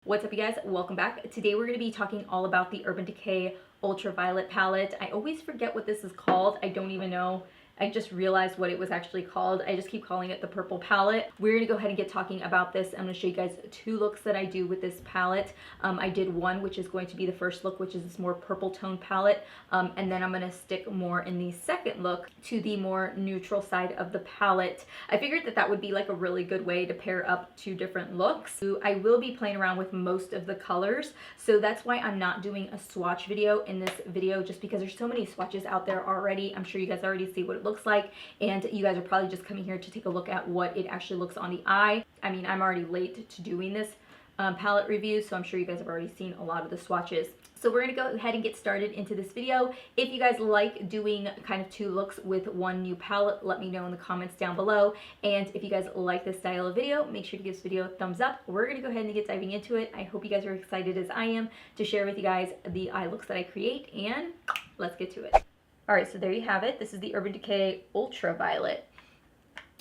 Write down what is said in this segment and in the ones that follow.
What's up, you guys? Welcome back. Today we're going to be talking all about the Urban Decay Ultra Violet palette. I always forget what this is called. I don't even know. I just realized what it was actually called. I just keep calling it the purple palette. We're going to go ahead and get talking about this. I'm going to show you guys two looks that I do with this palette. I did one, which is going to be the first look, which is this more purple tone palette. And then I'm going to stick more in the second look to the more neutral side of the palette. I figured that that would be like a really good way to pair up two different looks. So I will be playing around with most of the colors. So that's why I'm not doing a swatch video in this video, just because there's so many swatches out there already. I'm sure you guys already see what it looks like, and you guys are probably just coming here to take a look at what it actually looks on the eye. I mean, I'm already late to doing this palette review, so I'm sure you guys have already seen a lot of the swatches. So we're going to go ahead and get started into this video. If you guys like doing kind of two looks with one new palette, let me know in the comments down below. And if you guys like this style of video, make sure to give this video a thumbs up. We're going to go ahead and get diving into it. I hope you guys are excited as I am to share with you guys the eye looks that I create, and let's get to it. Alright, so there you have it. This is the Urban Decay Ultra Violet.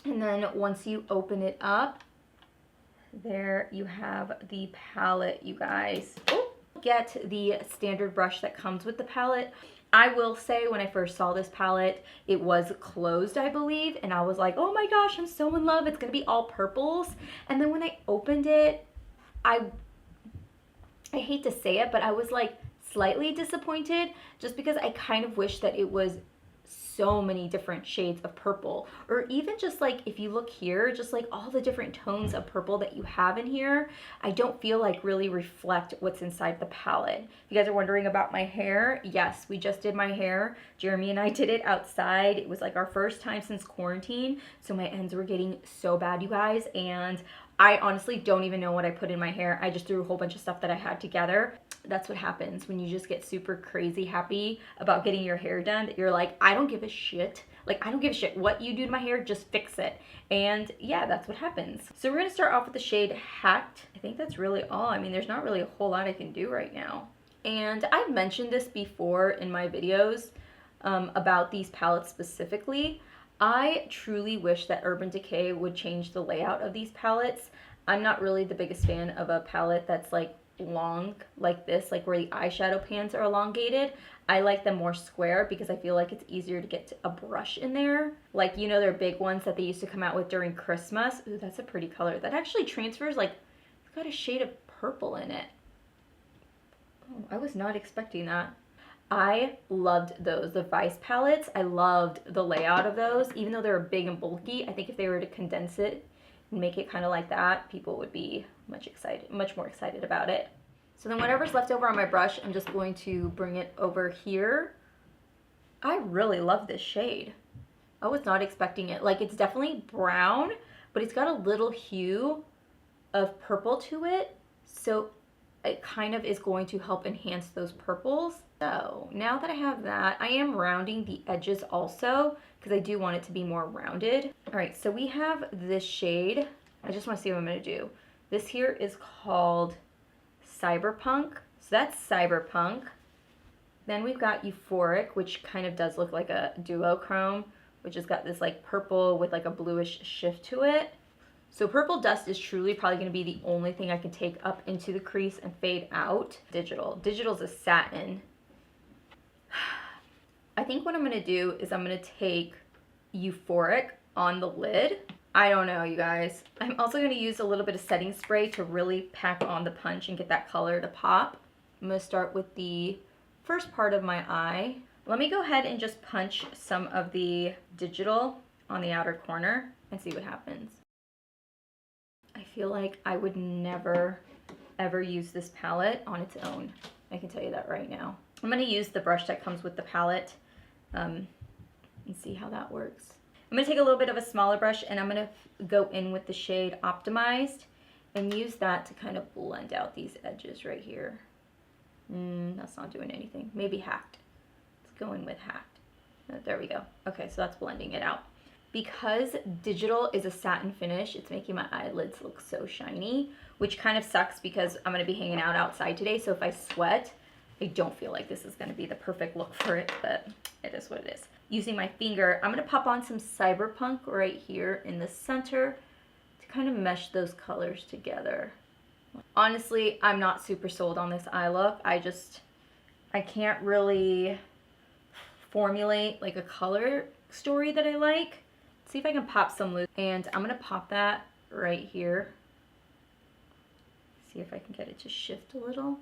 And then once you open it up, there you have the palette, you guys. Get the standard brush that comes with the palette. I will say, when I first saw this palette, it was closed, I believe, and I was like, oh my gosh, I'm so in love. It's going to be all purples. And then when I opened it, I hate to say it, but I was like, slightly disappointed, just because I kind of wish that it was so many different shades of purple, or even just like, if you look here, just like all the different tones of purple that you have in here, I don't feel like really reflect what's inside the palette. If you guys are wondering about my hair, yes, we just did my hair. Jeremy and I did it outside. It was like our first time since quarantine, so my ends were getting so bad, you guys, and I honestly don't even know what I put in my hair. I just threw a whole bunch of stuff that I had together. That's what happens when you just get super crazy happy about getting your hair done, that you're like, I don't give a shit. Like, I don't give a shit what you do to my hair, just fix it. And yeah, that's what happens. So we're gonna start off with the shade Hacked. I think that's really all. I mean, there's not really a whole lot I can do right now. And I've mentioned this before in my videos about these palettes specifically. I truly wish that Urban Decay would change the layout of these palettes. I'm not really the biggest fan of a palette that's like long like this, like where the eyeshadow pans are elongated. I like them more square because I feel like it's easier to get a brush in there. Like, you know, they're big ones that they used to come out with during Christmas. Ooh, that's a pretty color. That actually transfers, like, it's got a shade of purple in it. Oh, I was not expecting that. I loved those, the Vice palettes. I loved the layout of those. Even though they were big and bulky, I think if they were to condense it and make it kind of like that, people would be much more excited about it. So then whatever's left over on my brush, I'm just going to bring it over here. I really love this shade. I was not expecting it. Like, it's definitely brown, but it's got a little hue of purple to it. So it kind of is going to help enhance those purples. So now that I have that, I am rounding the edges also, because I do want it to be more rounded. All right, so we have this shade. I just want to see what I'm going to do. This here is called Cyberpunk. So that's Cyberpunk. Then we've got Euphoric, which kind of does look like a duochrome, which has got this like purple with like a bluish shift to it. So Purple Dust is truly probably going to be the only thing I can take up into the crease and fade out. Digital's a satin. I think what I'm going to do is I'm going to take Euphoric on the lid. I don't know, you guys. I'm also going to use a little bit of setting spray to really pack on the punch and get that color to pop. I'm going to start with the first part of my eye. Let me go ahead and just punch some of the Digital on the outer corner and see what happens. I feel like I would never, ever use this palette on its own. I can tell you that right now. I'm going to use the brush that comes with the palette and see how that works. I'm going to take a little bit of a smaller brush, and I'm going to go in with the shade Optimized and use that to kind of blend out these edges right here. That's not doing anything. Maybe Hacked. Let's go in with Hacked. There we go. Okay, so that's blending it out. Because Digital is a satin finish, it's making my eyelids look so shiny, which kind of sucks because I'm going to be hanging out outside today, so if I sweat, I don't feel like this is going to be the perfect look for it, but it is what it is. Using my finger, I'm going to pop on some Cyberpunk right here in the center to kind of mesh those colors together. Honestly, I'm not super sold on this eye look. I can't really formulate like a color story that I like. Let's see if I can pop some loose. And I'm gonna pop that right here. See if I can get it to shift a little.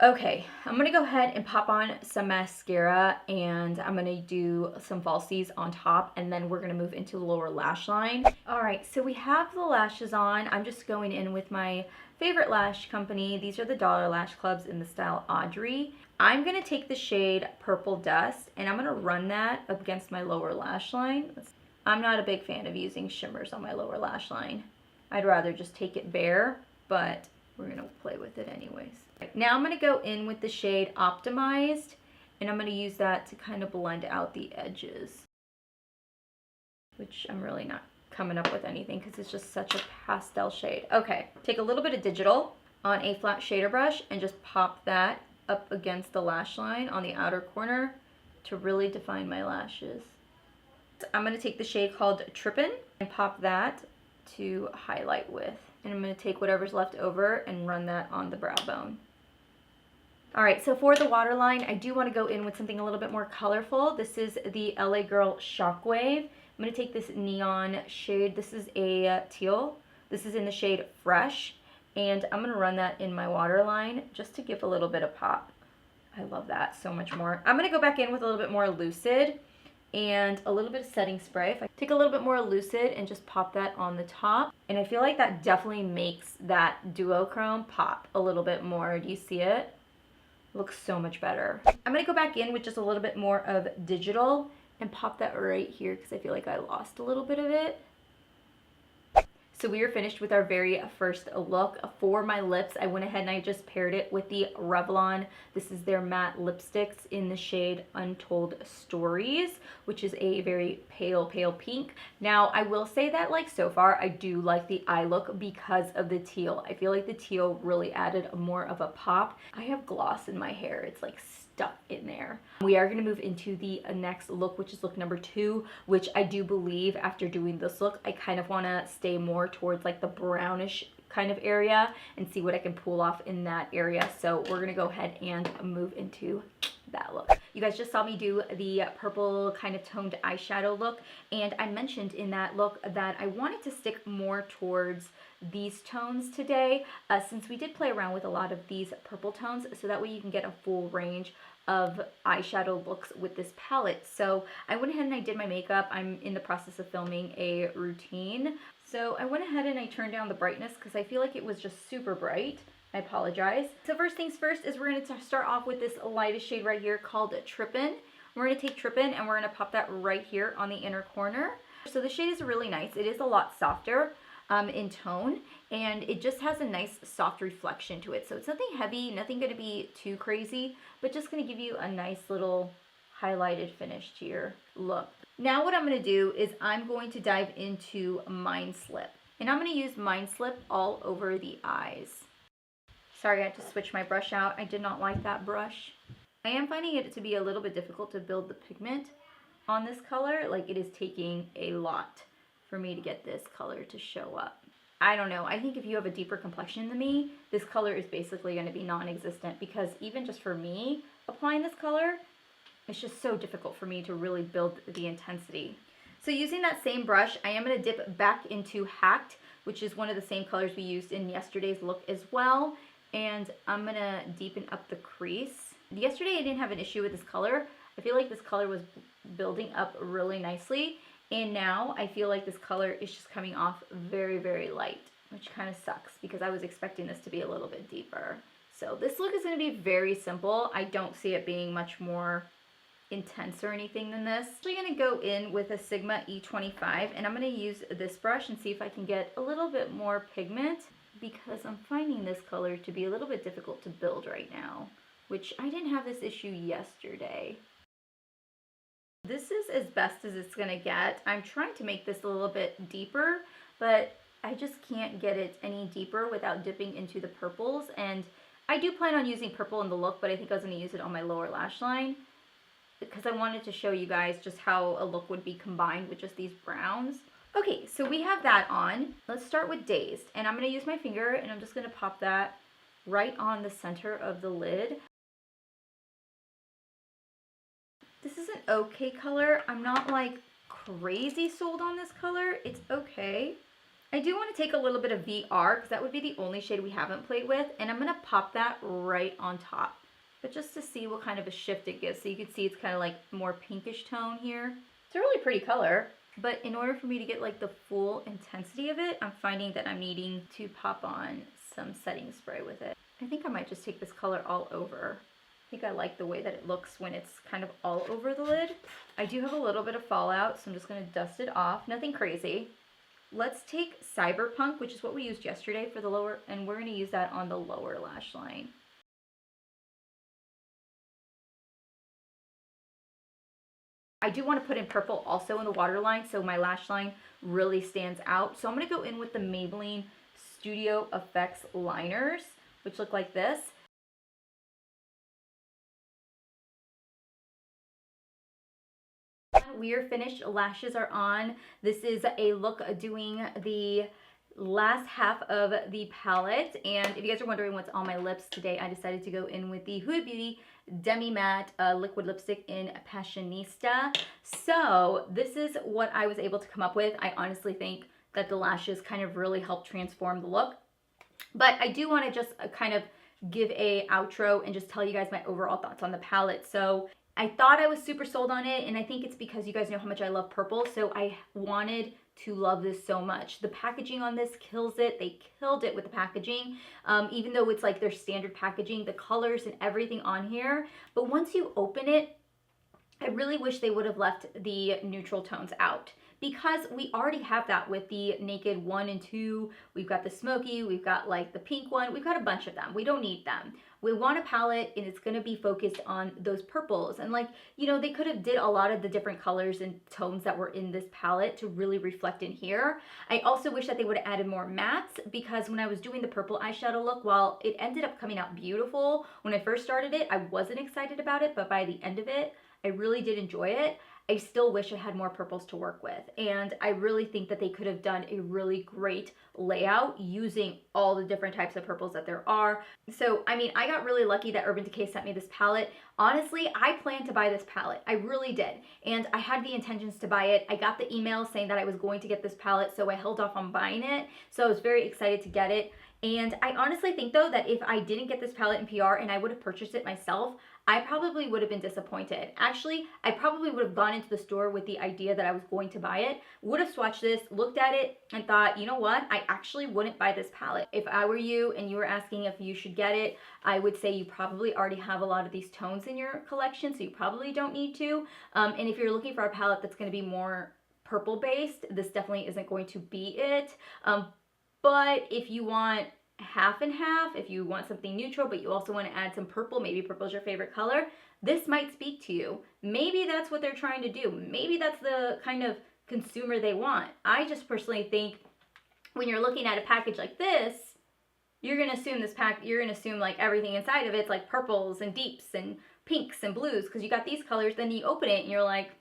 Okay, I'm gonna go ahead and pop on some mascara, and I'm gonna do some falsies on top, and then we're gonna move into the lower lash line. All right, so we have the lashes on. I'm just going in with my favorite lash company. These are the Dollar Lash Clubs in the style Audrey. I'm gonna take the shade Purple Dust, and I'm gonna run that up against my lower lash line. I'm not a big fan of using shimmers on my lower lash line. I'd rather just take it bare, but we're gonna play with it anyways. Now I'm gonna go in with the shade Optimized, and I'm gonna use that to kind of blend out the edges, which I'm really not coming up with anything because it's just such a pastel shade. Okay, take a little bit of digital on a flat shader brush and just pop that up against the lash line on the outer corner to really define my lashes. I'm gonna take the shade called Trippin' and pop that to highlight with. And I'm going to take whatever's left over and run that on the brow bone. All right, so for the waterline, I do want to go in with something a little bit more colorful. This is the LA Girl Shockwave. I'm going to take this neon shade. This is a teal. This is in the shade Fresh. And I'm going to run that in my waterline just to give a little bit of pop. I love that so much more. I'm going to go back in with a little bit more Lucid and a little bit of setting spray. If I take a little bit more Lucid and just pop that on the top, and I feel like that definitely makes that duochrome pop a little bit more. Do you see it? Looks so much better. I'm gonna go back in with just a little bit more of digital and pop that right here because I feel like I lost a little bit of it. So we are finished with our very first look. For my lips, I went ahead and I just paired it with the Revlon. This is their matte lipsticks in the shade Untold Stories, which is a very pale pink. Now, I will say that like so far, I do like the eye look because of the teal. I feel like the teal really added more of a pop. I have gloss in my hair. It's like stuck in there. We are going to move into the next look, which is look number 2, which I do believe after doing this look, I kind of want to stay more towards like the brownish kind of area and see what I can pull off in that area. So we're going to go ahead and move into that look. You guys just saw me do the purple kind of toned eyeshadow look, and I mentioned in that look that I wanted to stick more towards these tones today, since we did play around with a lot of these purple tones, so that way you can get a full range of eyeshadow looks with this palette. So I went ahead and I did my makeup. I'm in the process of filming a routine. So I went ahead and I turned down the brightness because I feel like it was just super bright. I apologize. So first things first is we're going to start off with this lightest shade right here called Trippin'. We're going to take Trippin' and we're going to pop that right here on the inner corner. So the shade is really nice. It is a lot softer in tone, and it just has a nice soft reflection to it. So it's nothing heavy, nothing going to be too crazy, but just going to give you a nice little highlighted finish to your look. Now what I'm going to do is I'm going to dive into Mind Slip, and I'm going to use Mind Slip all over the eyes. Sorry, I had to switch my brush out. I did not like that brush. I am finding it to be a little bit difficult to build the pigment on this color. Like, it is taking a lot for me to get this color to show up. I don't know. I think if you have a deeper complexion than me, this color is basically going to be non-existent, because even just for me applying this color, it's just so difficult for me to really build the intensity. So using that same brush, I am going to dip back into Hacked, which is one of the same colors we used in yesterday's look as well. And I'm going to deepen up the crease. Yesterday I didn't have an issue with this color. I feel like this color was building up really nicely. And now I feel like this color is just coming off very light, which kind of sucks because I was expecting this to be a little bit deeper. So this look is going to be very simple. I don't see it being much more intense or anything than this. I'm actually going to go in with a Sigma E25, and I'm going to use this brush and see if I can get a little bit more pigment, because I'm finding this color to be a little bit difficult to build right now, which I didn't have this issue yesterday. This is as best as it's going to get. I'm trying to make this a little bit deeper, but I just can't get it any deeper without dipping into the purples. And I do plan on using purple in the look, but I think I was going to use it on my lower lash line because I wanted to show you guys just how a look would be combined with just these browns. Okay, so we have that on. Let's start with Dazed. And I'm going to use my finger and I'm just going to pop that right on the center of the lid. This is an okay color. I'm not like crazy sold on this color. It's okay. I do want to take a little bit of VR because that would be the only shade we haven't played with. And I'm going to pop that right on top. But just to see what kind of a shift it gives. So you can see it's kind of like more pinkish tone here. It's a really pretty color. But in order for me to get like the full intensity of it, I'm finding that I'm needing to pop on some setting spray with it. I think I might just take this color all over. I think I like the way that it looks when it's kind of all over the lid. I do have a little bit of fallout, so I'm just going to dust it off. Nothing crazy. Let's take Cyberpunk, which is what we used yesterday for the lower, and we're going to use that on the lower lash line. I do want to put in purple also in the waterline, so my lash line really stands out. So I'm going to go in with the Maybelline Studio Effects liners, which look like this. We are finished. Lashes are on. This is a look doing the last half of the palette. And if you guys are wondering what's on my lips today, I decided to go in with the Huda Beauty Demi Matte liquid lipstick in Passionista. So this is what I was able to come up with. I honestly think that the lashes kind of really helped transform the look. But I do want to just kind of give a outro and just tell you guys my overall thoughts on the palette. So I thought I was super sold on it, and I think it's because you guys know how much I love purple, so I wanted to love this so much. The packaging on this kills it. They killed it with the packaging, even though it's like their standard packaging, the colors and everything on here. But once you open it, I really wish they would have left the neutral tones out, because we already have that with the Naked 1 and 2. We've got the smoky, we've got like the pink one, we've got a bunch of them. We don't need them. We want a palette and it's gonna be focused on those purples. And like, you know, they could have did a lot of the different colors and tones that were in this palette to really reflect in here. I also wish that they would have added more mattes, because when I was doing the purple eyeshadow look, while it ended up coming out beautiful, when I first started it, I wasn't excited about it, but by the end of it, I really did enjoy it. I still wish I had more purples to work with. And I really think that they could have done a really great layout using all the different types of purples that there are. So, I mean, I got really lucky that Urban Decay sent me this palette. Honestly, I planned to buy this palette. I really did. And I had the intentions to buy it. I got the email saying that I was going to get this palette, so I held off on buying it. So I was very excited to get it. And I honestly think though that if I didn't get this palette in PR and I would have purchased it myself, I probably would have been disappointed. Actually, I probably would have gone into the store with the idea that I was going to buy it, would have swatched this, looked at it, and thought, you know what? I actually wouldn't buy this palette. If I were you and you were asking if you should get it, I would say you probably already have a lot of these tones in your collection, so you probably don't need to. And if you're looking for a palette that's going to be more purple based, this definitely isn't going to be it. But if you want half and half, if you want something neutral but you also want to add some purple, maybe purple is your favorite color, this might speak to you. Maybe that's what they're trying to do. Maybe that's the kind of consumer they want. I just personally think when you're looking at a package like this, you're gonna assume you're gonna assume like everything inside of it's like purples and deeps and pinks and blues, because you got these colors. Then you open it and you're like,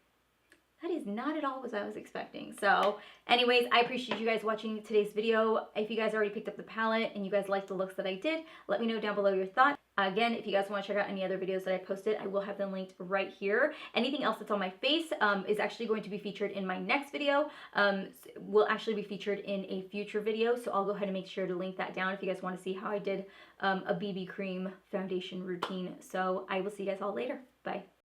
that is not at all what I was expecting. So anyways, I appreciate you guys watching today's video. If you guys already picked up the palette and you guys like the looks that I did, let me know down below your thoughts. Again, if you guys want to check out any other videos that I posted, I will have them linked right here. Anything else that's on my face is actually going to be featured in my next video. Will actually be featured in a future video, so I'll go ahead and make sure to link that down if you guys want to see how I did a BB cream foundation routine. So I will see you guys all later. Bye.